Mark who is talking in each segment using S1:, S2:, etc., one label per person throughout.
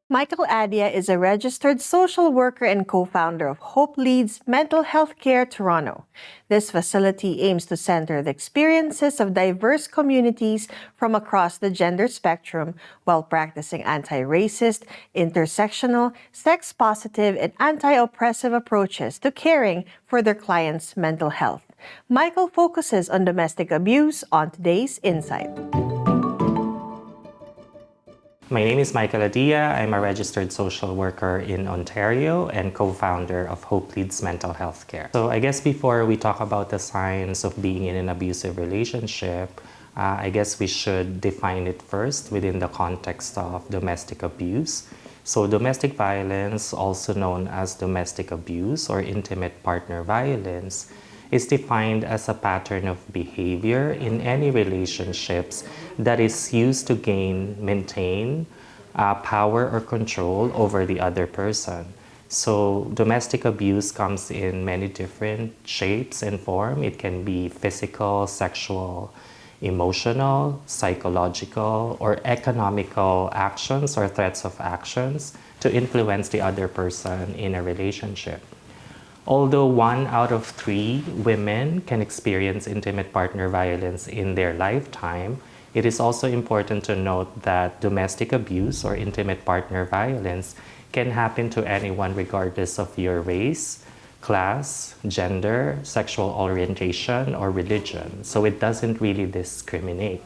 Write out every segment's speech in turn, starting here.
S1: Michael Adia is a registered social worker and co-founder of Hope Leads Mental Health Care Toronto. This facility aims to center the experiences of diverse communities from across the gender spectrum while practicing anti-racist, intersectional, sex-positive, and anti-oppressive approaches to caring for their clients' mental health. Michael focuses on domestic abuse on today's Insight.
S2: My name is Michael Adia. I'm a registered social worker in Ontario and co-founder of Hope Leads Mental Health Care. So I guess before we talk about the signs of being in an abusive relationship, I guess we should define it first within the context of domestic abuse. So domestic violence, also known as domestic abuse or intimate partner violence, is defined as a pattern of behavior in any relationships that is used to maintain power or control over the other person. So domestic abuse comes in many different shapes and form. It can be physical, sexual, emotional, psychological, or economical actions or threats of actions to influence the other person in a relationship. Although 1 out of 3 women can experience intimate partner violence in their lifetime, it is also important to note that domestic abuse or intimate partner violence can happen to anyone regardless of your race, class, gender, sexual orientation, or religion. So it doesn't really discriminate.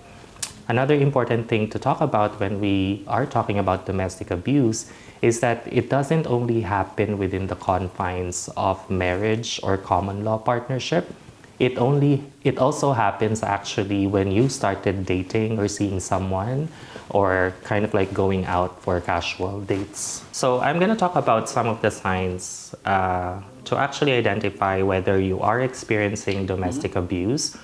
S2: Another important thing to talk about when we are talking about domestic abuse is that it doesn't only happen within the confines of marriage or common law partnership. It also happens actually when you started dating or seeing someone or kind of like going out for casual dates. So I'm going to talk about some of the signs to actually identify whether you are experiencing domestic abuse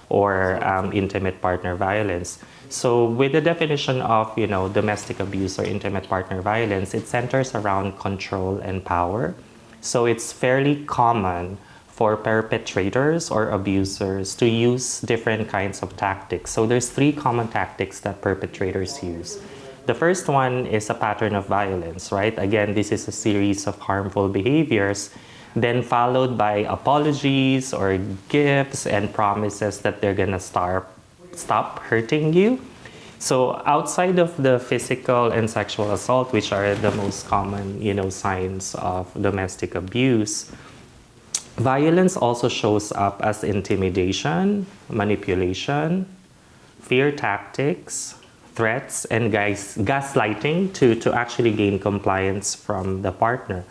S2: or intimate partner violence. So with the definition of domestic abuse or intimate partner violence, it centers around control and power. So it's fairly common for perpetrators or abusers to use different kinds of tactics. So there's 3 common tactics that perpetrators use. The first one is a pattern of violence, right? Again, this is a series of harmful behaviors, then followed by apologies or gifts and promises that they're gonna stop hurting you. So outside of the physical and sexual assault, which are the most common, signs of domestic abuse, violence also shows up as intimidation, manipulation, fear tactics, threats, and gaslighting to actually gain compliance from the partner.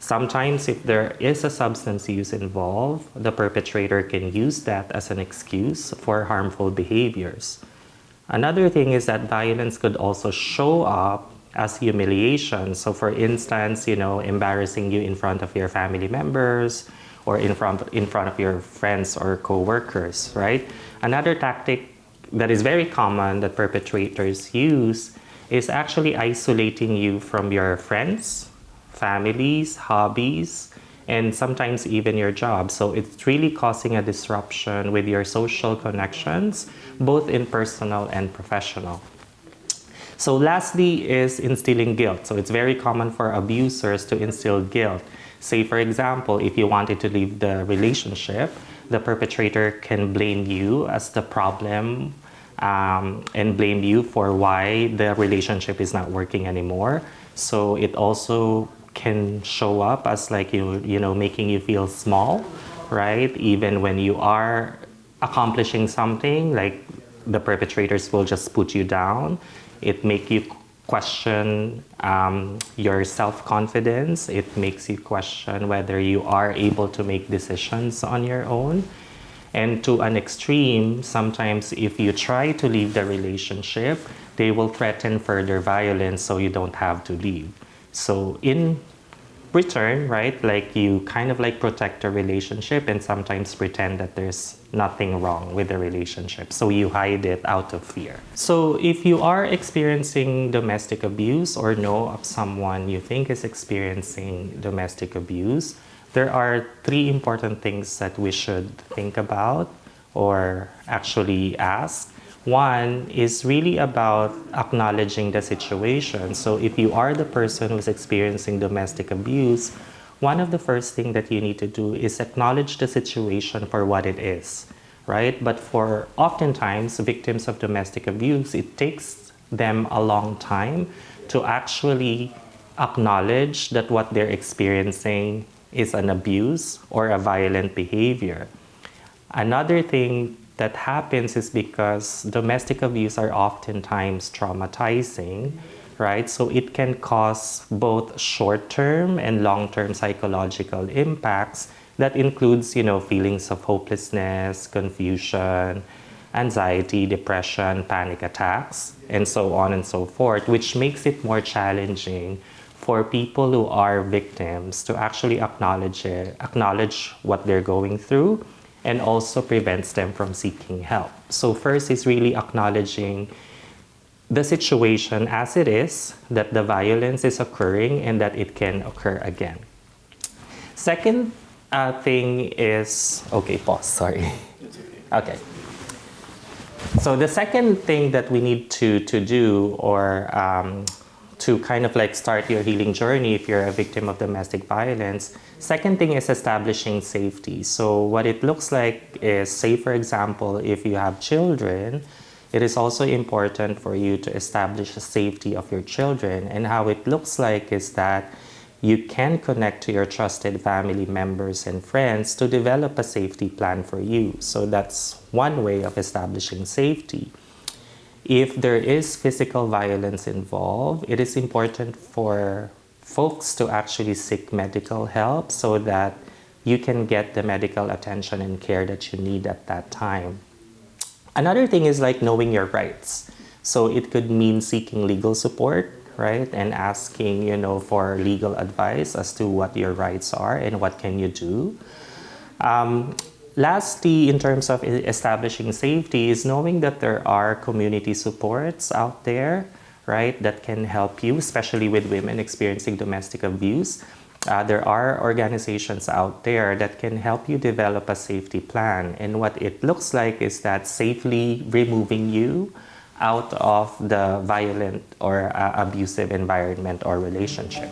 S2: Sometimes if there is a substance use involved, the perpetrator can use that as an excuse for harmful behaviors. Another thing is that violence could also show up as humiliation. So for instance, embarrassing you in front of your family members or in front of your friends or co-workers, right? Another tactic that is very common that perpetrators use is actually isolating you from your friends, families, hobbies, and sometimes even your job. So it's really causing a disruption with your social connections, both in personal and professional. So lastly is instilling guilt. So it's very common for abusers to instill guilt. Say for example, if you wanted to leave the relationship, the perpetrator can blame you as the problem and blame you for why the relationship is not working anymore. So it also can show up as like making you feel small, right? Even when you are accomplishing something, like the perpetrators will just put you down. It makes you question your self-confidence. It makes you question whether you are able to make decisions on your own. And to an extreme, sometimes if you try to leave the relationship, they will threaten further violence so you don't have to leave. So in return, right, like you kind of like protect the relationship and sometimes pretend that there's nothing wrong with the relationship. So you hide it out of fear. So if you are experiencing domestic abuse or know of someone you think is experiencing domestic abuse, there are 3 important things that we should think about or actually ask One is really about acknowledging the situation. So if you are the person who's experiencing domestic abuse, one of the first things that you need to do is acknowledge the situation for what it is, right? But for oftentimes victims of domestic abuse, it takes them a long time to actually acknowledge that what they're experiencing is an abuse or a violent behavior. Another thing that happens is because domestic abuse are oftentimes traumatizing, right? So it can cause both short-term and long-term psychological impacts that includes, feelings of hopelessness, confusion, anxiety, depression, panic attacks, and so on and so forth, which makes it more challenging for people who are victims to actually acknowledge what they're going through, and also prevents them from seeking help. So first is really acknowledging the situation as it is, that the violence is occurring and that it can occur again. Second thing is, okay, pause, sorry. Okay. So the second thing that we need to do, or to kind of like start your healing journey if you're a victim of domestic violence, second thing is establishing safety. So what it looks like is, say for example, if you have children, it is also important for you to establish the safety of your children. And how it looks like is that you can connect to your trusted family members and friends to develop a safety plan for you. So that's one way of establishing safety. If there is physical violence involved, it is important for folks to actually seek medical help so that you can get the medical attention and care that you need at that time. Another thing is like knowing your rights. So it could mean seeking legal support, right? And asking, for legal advice as to what your rights are and what can you do. Lastly, in terms of establishing safety, is knowing that there are community supports out there, right, that can help you, especially with women experiencing domestic abuse. There are organizations out there that can help you develop a safety plan. And what it looks like is that safely removing you out of the violent or abusive environment or relationship.